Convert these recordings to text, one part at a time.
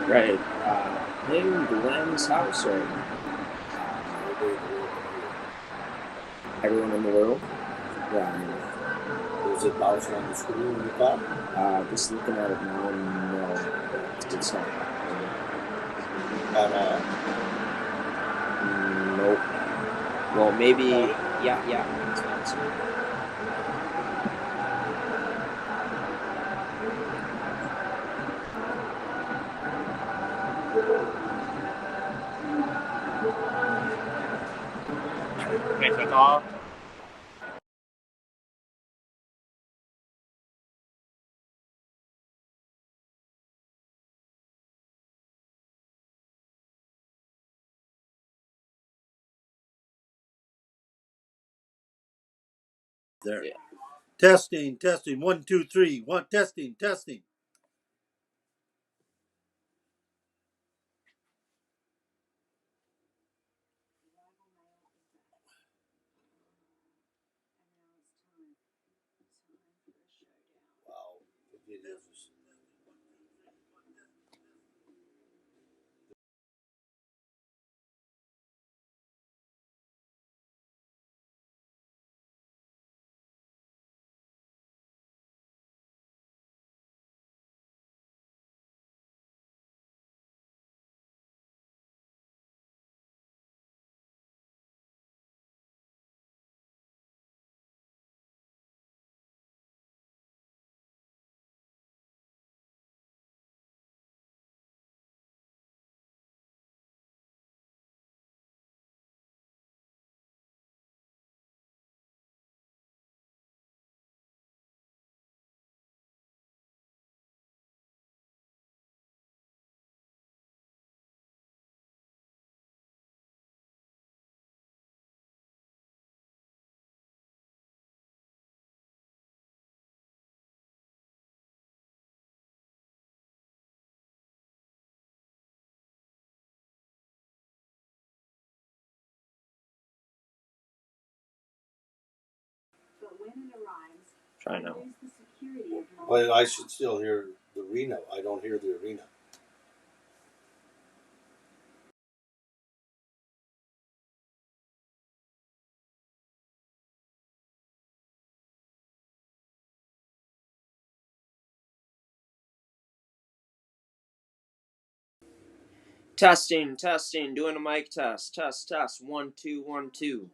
Right. In Glenn's house right now. Everybody in the world can hear it. Everyone in the world. Right. Is it bouncing on the screen when you talk? Just looking at it now, no, it's not happening. At all? Nope. Well, maybe. Oh, Yeah, it's bouncing. Okay, so it's all. there. Yeah. Testing, testing. 1, 2, 3. One, testing, testing. Wow. It is. Try now. But I should still hear the arena. I don't hear the arena. Testing, testing. Doing a mic test. Test, test. 1, 2, 1, 2.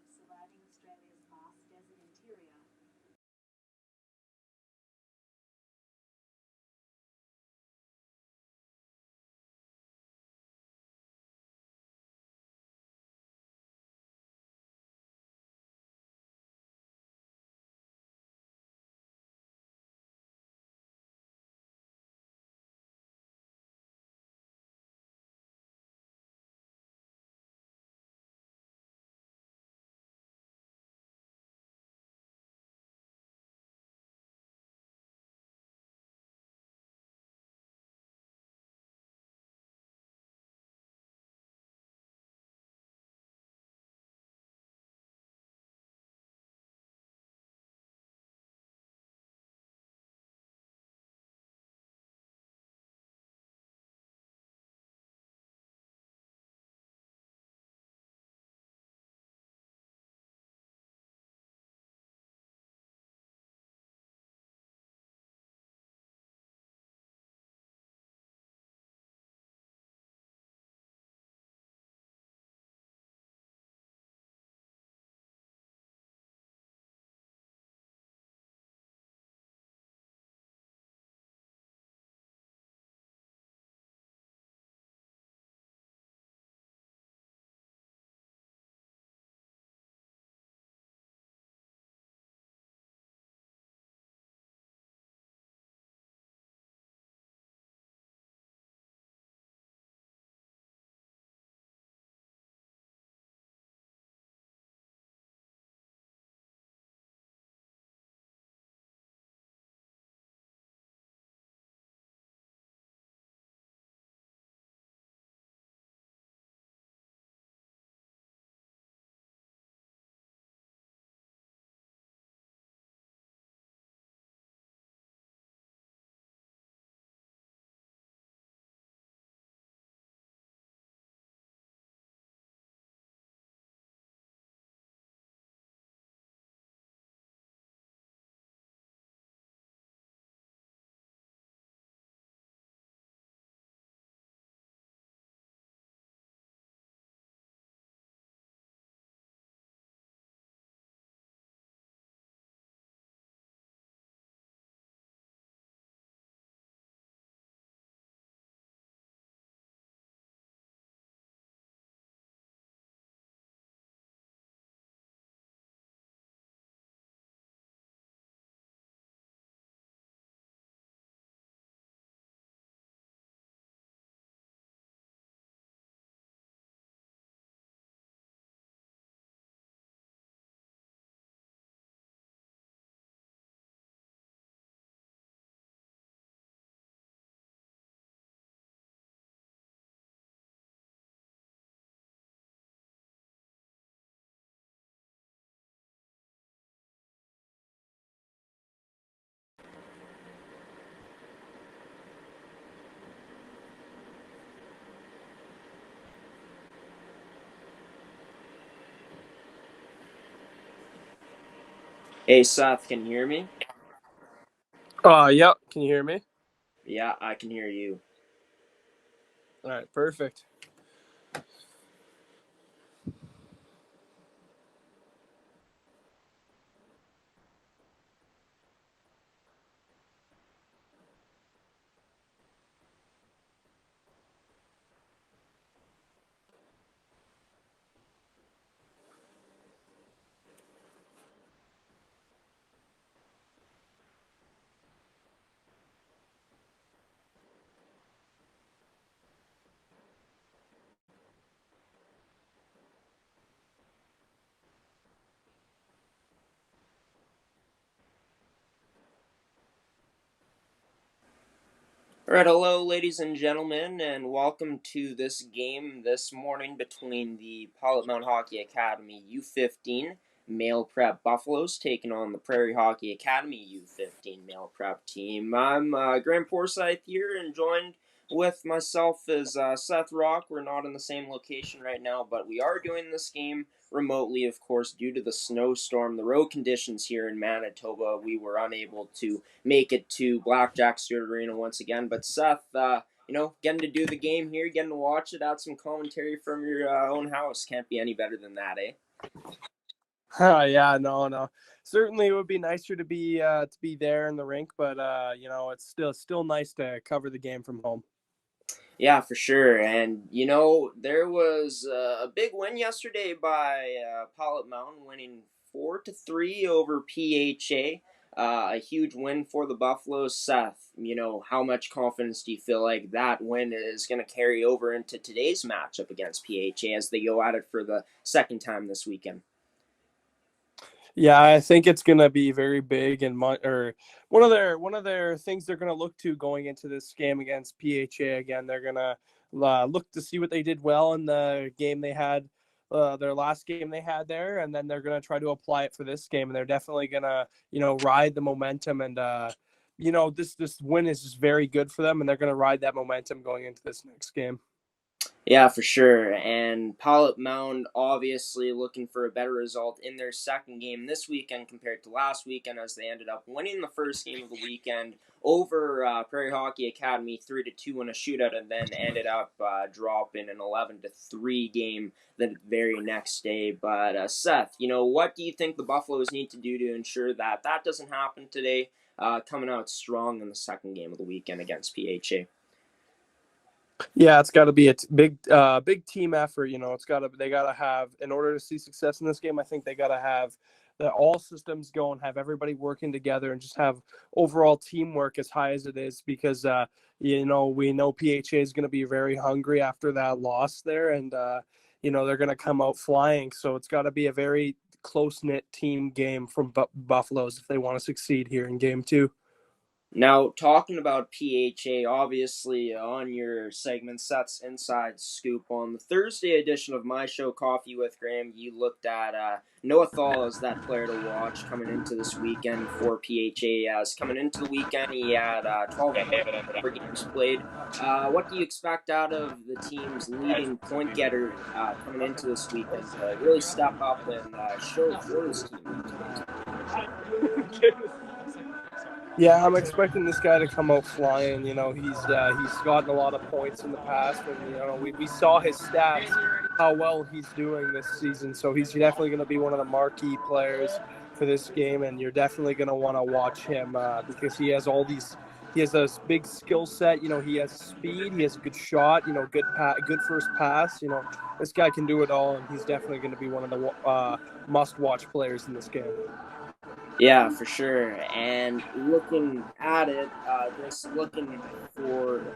Hey Seth, can you hear me? Yep. Can you hear me? Yeah, I can hear you. All right, perfect. All right, hello, ladies and gentlemen, and welcome to this game this morning between the Pilot Mound Hockey Academy U15 Male Prep Buffaloes taking on the Prairie Hockey Academy U15 Male Prep team. I'm Graham Forsyth here, and joined with myself is Seth Rock. We're not in the same location right now, but we are doing this game remotely, of course, due to the snowstorm. The road conditions here in Manitoba, we were unable to make it to Blackjack Stewart Arena once again. But Seth, getting to do the game here, getting to watch it, add some commentary from your own house, can't be any better than that, eh? Yeah, no. Certainly, it would be nicer to be there in the rink, but it's still nice to cover the game from home. Yeah, for sure. And, there was a big win yesterday by Pilot Mountain, winning 4-3 over PHA. A huge win for the Buffaloes. Seth, how much confidence do you feel like that win is going to carry over into today's matchup against PHA as they go at it for the second time this weekend? Yeah, I think it's gonna be very big and one of their things they're gonna look to going into this game against PHA again. They're gonna look to see what they did well in the game they had, their last game they had there, and then they're gonna try to apply it for this game. And they're definitely gonna ride the momentum and this win is just very good for them, and they're gonna ride that momentum going into this next game. Yeah, for sure. And Pilot Mound obviously looking for a better result in their second game this weekend compared to last weekend, as they ended up winning the first game of the weekend over Prairie Hockey Academy 3-2 in a shootout, and then ended up dropping an 11-3 game the very next day. But Seth, what do you think the Buffaloes need to do to ensure that that doesn't happen today? Coming out strong in the second game of the weekend against PHA. Yeah, it's got to be a big team effort. They got to have, in order to see success in this game, I think they got to have all systems going, have everybody working together, and just have overall teamwork as high as it is, because we know PHA is going to be very hungry after that loss there, and they're going to come out flying. So it's got to be a very close knit team game from Buffaloes if they want to succeed here in game two. Now, talking about PHA, obviously on your segment Seth's Inside Scoop on the Thursday edition of my show, Coffee with Graham, you looked at Noah Thal as that player to watch coming into this weekend for PHA. As coming into the weekend, he had 12 points per games played. What do you expect out of the team's leading point getter coming into this weekend to really step up and show for his team in today's match? Yeah, I'm expecting this guy to come out flying. He's gotten a lot of points in the past, and we saw his stats, how well he's doing this season. So he's definitely going to be one of the marquee players for this game, and you're definitely going to want to watch him because he has all these. He has a big skill set. He has speed. He has a good shot. Good first pass. This guy can do it all, and he's definitely going to be one of the must-watch players in this game. Yeah, for sure. And looking at it, just looking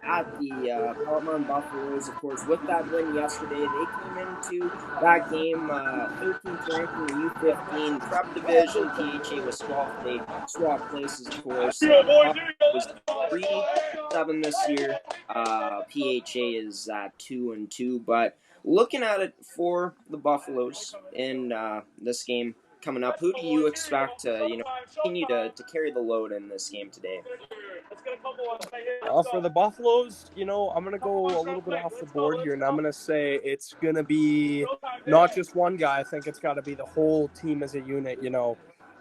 at the Palomar Buffaloes, of course, with that win yesterday, they came into that game 13th ranked in the U15 Prep Division. PHA was 12th. They swapped places, of course. Was 3-7 this year. PHA is at 2-2. But looking at it for the Buffaloes in this game coming up, who do you expect to continue to carry the load in this game today? For the Buffaloes, I'm going to go a little bit off the board here, and I'm going to say it's going to be not just one guy. I think it's got to be the whole team as a unit.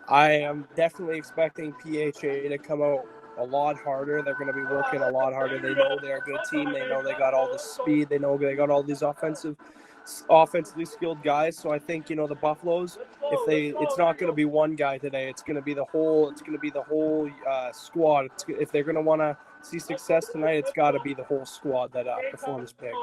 I am definitely expecting PHA to come out a lot harder. They're going to be working a lot harder. They know they're a good team. They know they got all the speed. They know they got all these offensively skilled guys. So I think, you know, the Buffaloes, it's not going to be one guy today. It's going to be the whole. It's going to be the whole squad. If they're going to want to see success tonight, it's got to be the whole squad that performs big.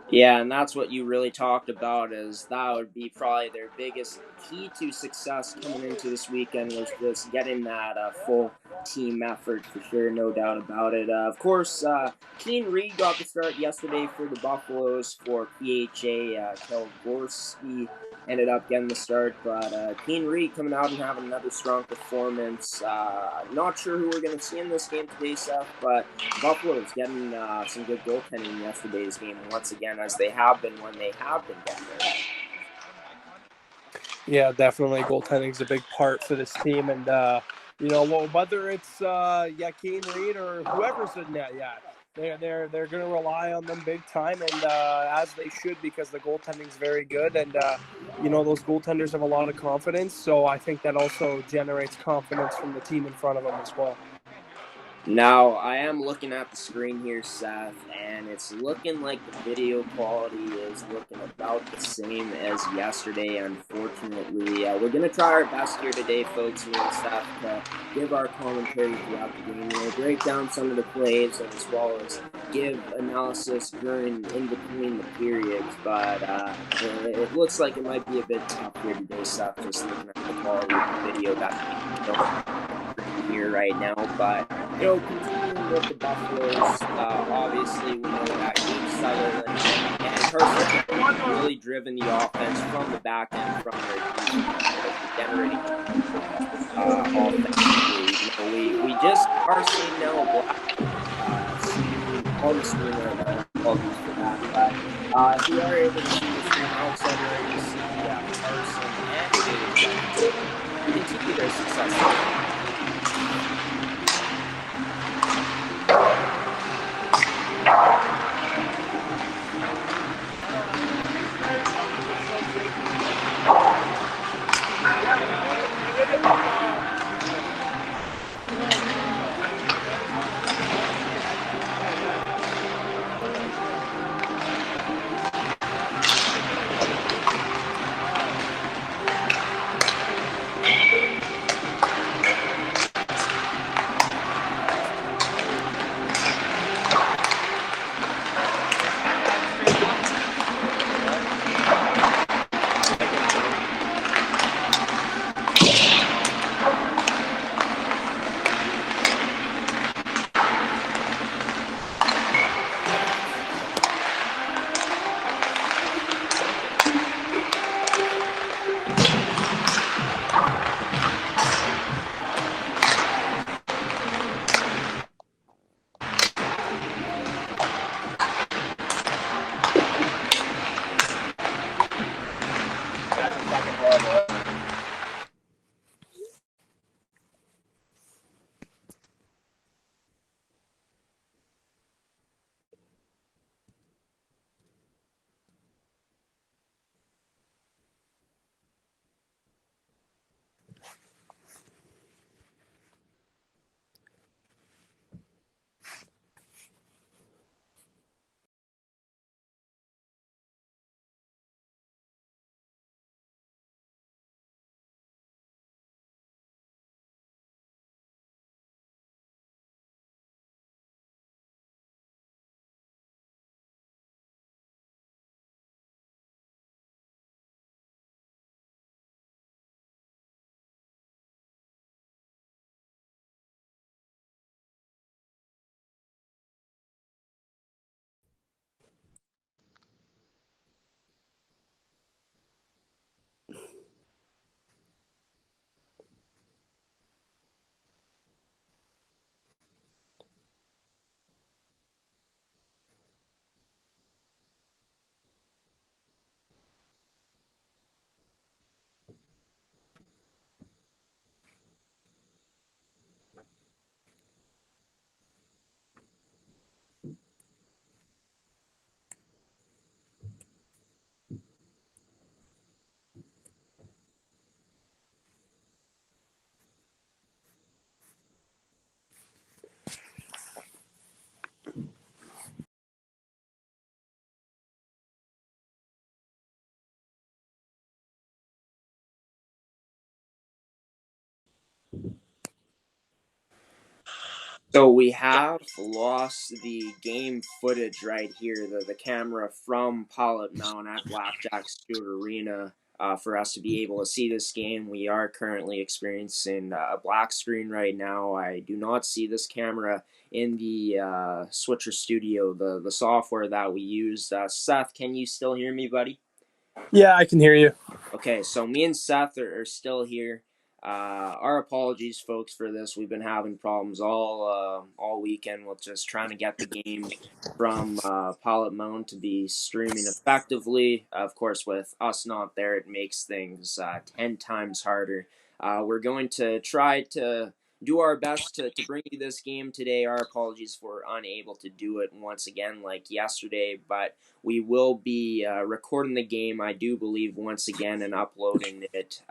Yeah, and that's what you really talked about, is that would be probably their biggest key to success coming into this weekend, was just getting that full team effort for sure, no doubt about it. Of course, Keen Reed got the start yesterday for the Buffaloes for PHA. Kel Gorski ended up getting the start, but Keen Reed coming out and having another strong performance. Not sure who we're going to see in this game today, Seth, but Buffalo's getting some good goaltending in yesterday's game once again, as they have been when they have been getting there. Yeah, definitely. Goaltending is a big part for this team, and you know, well, whether it's Keen Reed or whoever's in net, they're going to rely on them big time, and as they should, because the goaltending is very good, and you know, those goaltenders have a lot of confidence. So I think that also generates confidence from the team in front of them as well. Now, I am looking at the screen here, Seth, and it's looking like the video quality is looking about the same as yesterday, unfortunately. We're going to try our best here today, folks, me and Seth, to give our commentary throughout the game, you know, break down some of the plays, and as well as give analysis during, in between the periods, but it looks like it might be a bit tough here today, Seth, just looking at the quality of the video that here right now, but you know, continuing with the Buffaloes, obviously we know that Gabe Sutherland and Carson really driven the offense from the back end, from their generating offensively. You know, we just are seeing now on the screen right now. Apologies for that, but if we are able to see the screen outside, we're able to see Carson and Gabe continue their success. So we have lost the game footage right here, the camera from Pilot Mound at Blackjack Stewart Arena. For us to be able to see this game, we are currently experiencing a black screen right now. I do not see this camera in the Switcher Studio, the software that we use. Seth, can you still hear me, buddy? Yeah, I can hear you. Okay, so me and Seth are still here. Our apologies, folks, for this. We've been having problems all weekend with just trying to get the game from Pilot Mound to be streaming effectively. Of course, with us not there, it makes things 10 times harder. We're going to try to do our best to bring you this game today. Our apologies for unable to do it once again like yesterday, but we will be recording the game, I do believe, once again and uploading it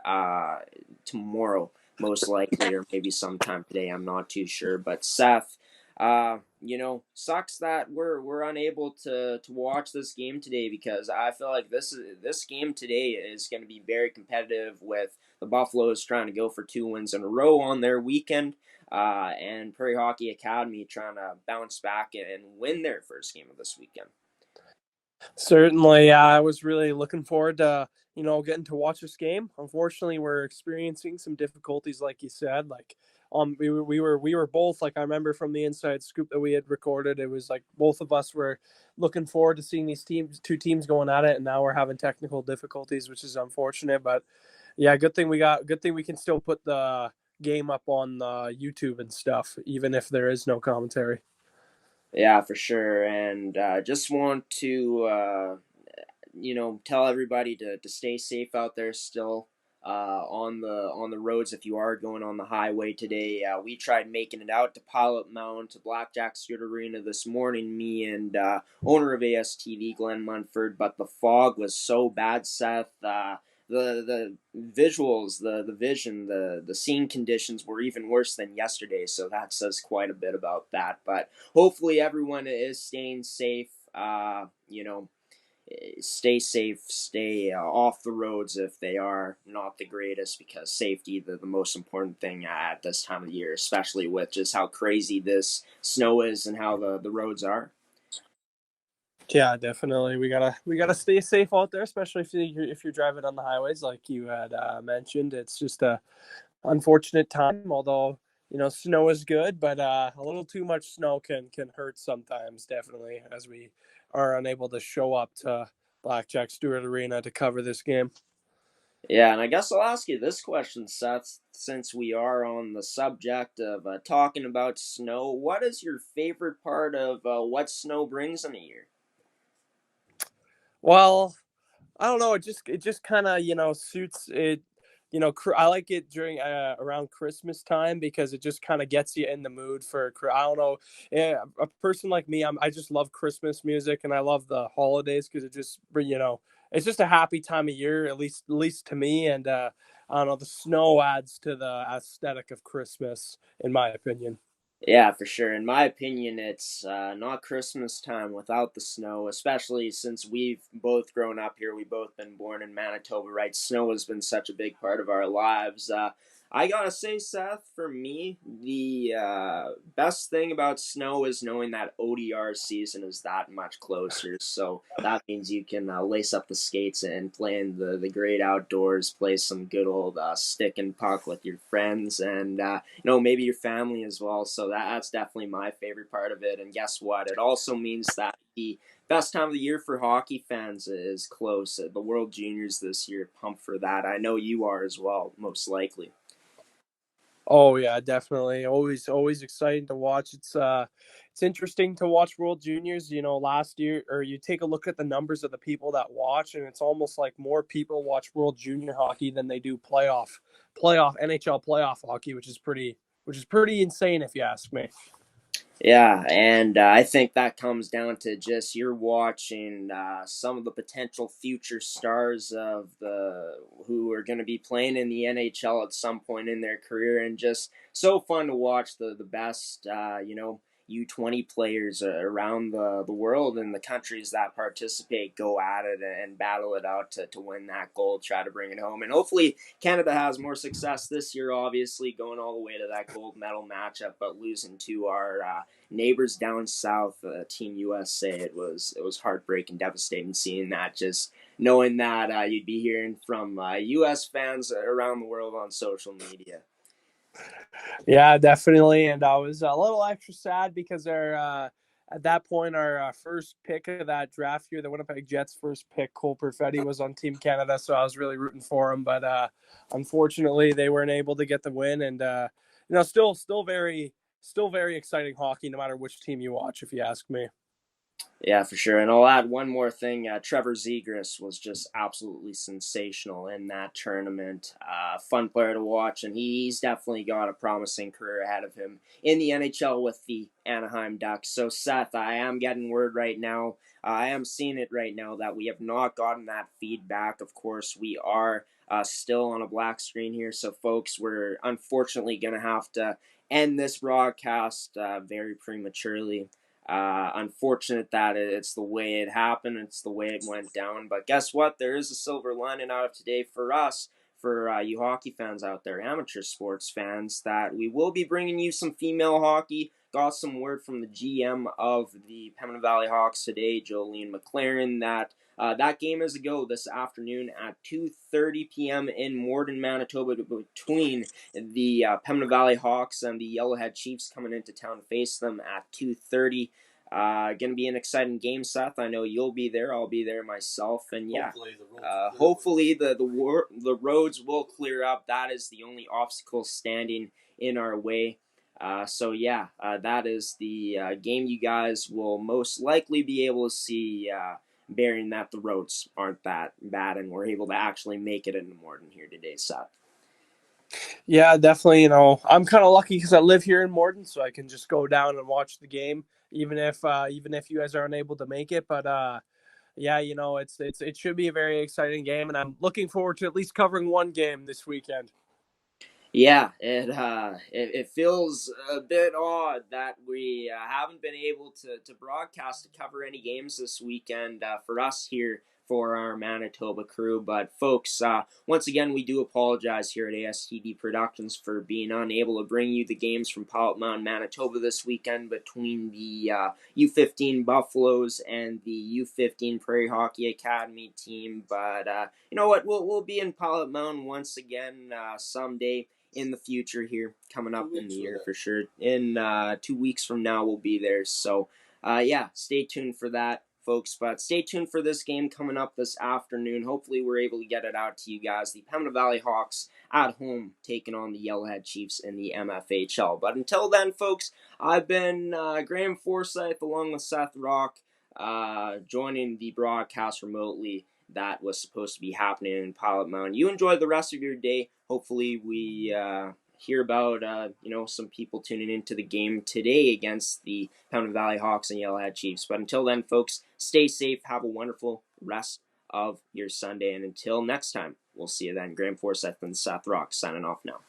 tomorrow, most likely, or maybe sometime today. I'm not too sure. But Seth, sucks that we're unable to watch this game today, because I feel like this game today is going to be very competitive, with the Buffaloes trying to go for 2 wins in a row on their weekend. And Prairie Hockey Academy trying to bounce back and win their first game of this weekend. Certainly, I was really looking forward to getting to watch this game. Unfortunately, we're experiencing some difficulties, like you said. Like, we were both, like, I remember from the inside scoop that we had recorded, it was like both of us were looking forward to seeing these two teams going at it, and now we're having technical difficulties, which is unfortunate. But yeah, good thing we can still put the game up on YouTube and stuff, even if there is no commentary. Yeah, for sure. And just want to, tell everybody to stay safe out there still on the roads. If you are going on the highway today, we tried making it out to Pilot Mound to Blackjack Stewart Arena this morning, me and owner of ASTV, Glenn Munford, but the fog was so bad, Seth. The visuals, the vision, the scene conditions were even worse than yesterday, so that says quite a bit about that. But hopefully everyone is staying safe. Stay safe, stay off the roads if they are not the greatest, because safety the most important thing at this time of the year, especially with just how crazy this snow is and how the roads are. Yeah, definitely. We gotta stay safe out there, especially if you're driving on the highways, like you had mentioned. It's just a unfortunate time. Although snow is good, but a little too much snow can hurt sometimes. Definitely, as we are unable to show up to Blackjack Stewart Arena to cover this game. Yeah, and I guess I'll ask you this question, Seth, since we are on the subject of talking about snow. What is your favorite part of what snow brings in a year? Well, I don't know. It just kind of suits it. I like it during around Christmas time, because it just kind of gets you in the mood for. I don't know. Yeah, a person like me, I just love Christmas music, and I love the holidays, because it just it's just a happy time of year, at least to me. And I don't know. The snow adds to the aesthetic of Christmas, in my opinion. Yeah, for sure. In my opinion, it's not Christmas time without the snow, especially since we've both grown up here. We've both been born in Manitoba, right? Snow has been such a big part of our lives. I gotta say, Seth, for me, the best thing about snow is knowing that ODR season is that much closer. So that means you can lace up the skates and play in the great outdoors, play some good old stick and puck with your friends, and maybe your family as well. So that's definitely my favorite part of it. And guess what? It also means that the best time of the year for hockey fans is close. The World Juniors this year, pumped for that. I know you are as well, most likely. Oh yeah, definitely. Always exciting to watch. It's interesting to watch World Juniors. Last year, or you take a look at the numbers of the people that watch, and it's almost like more people watch World Junior hockey than they do playoff NHL playoff hockey, which is pretty insane, if you ask me. Yeah, and I think that comes down to just you're watching some of the potential future stars of the who are going to be playing in the NHL at some point in their career, and just so fun to watch the best U20 players around the world and the countries that participate go at it and battle it out to win that gold, try to bring it home. And hopefully Canada has more success this year, obviously, going all the way to that gold medal matchup, but losing to our neighbors down south, Team USA. It was heartbreaking, devastating seeing that, just knowing that you'd be hearing from U.S. fans around the world on social media. Yeah, definitely. And I was a little extra sad because at that point, our first pick of that draft year, the Winnipeg Jets' first pick, Cole Perfetti, was on Team Canada, so I was really rooting for him. But unfortunately, they weren't able to get the win. And still very exciting hockey, no matter which team you watch, if you ask me. Yeah, for sure. And I'll add one more thing. Trevor Zegras was just absolutely sensational in that tournament. Fun player to watch, and he's definitely got a promising career ahead of him in the NHL with the Anaheim Ducks. So, Seth, I am getting word right now. I am seeing it right now that we have not gotten that feedback. Of course, we are still on a black screen here. So, folks, we're unfortunately going to have to end this broadcast very prematurely. Unfortunate that it's the way it happened. It's the way it went down. But guess what? There is a silver lining out of today for us, for you hockey fans out there, amateur sports fans, that we will be bringing you some female hockey. Got some word from the GM of the Pembina Valley Hawks today, Jolene McLaren, that that game is a go this afternoon at 2:30 p.m. in Morden, Manitoba, between the Pembina Valley Hawks and the Yellowhead Chiefs coming into town to face them at 2:30. Going to be an exciting game, Seth. I know you'll be there. I'll be there myself, and yeah, hopefully the roads will clear up. That is the only obstacle standing in our way. That is the game you guys will most likely be able to see, bearing that the roads aren't that bad and we're able to actually make it into Morden here today, Seth. Yeah, definitely. I'm kind of lucky because I live here in Morden, so I can just go down and watch the game, even if you guys aren't able to make it. But yeah, it should be a very exciting game, and I'm looking forward to at least covering one game this weekend. Yeah, it feels a bit odd that we haven't been able to broadcast to cover any games this weekend for us here for our Manitoba crew. But folks, once again, we do apologize here at ASTD Productions for being unable to bring you the games from Mound, Manitoba this weekend between the U15 Buffaloes and the U15 Prairie Hockey Academy team. But you know what? We'll be in Mound once again someday in the future here, coming up in the year for sure. In 2 weeks from now, we'll be there. So, stay tuned for that, folks. But stay tuned for this game coming up this afternoon. Hopefully, we're able to get it out to you guys. The Pembina Valley Hawks at home taking on the Yellowhead Chiefs in the MFHL. But until then, folks, I've been Graham Forsyth along with Seth Rock, joining the broadcast remotely. That was supposed to be happening in Pilot Mound. You enjoy the rest of your day. Hopefully we hear about some people tuning into the game today against the Pembina Valley Hawks and Yellowhead Chiefs. But until then, folks, stay safe. Have a wonderful rest of your Sunday. And until next time, we'll see you then. Graham Forsyth and Seth Rock signing off now.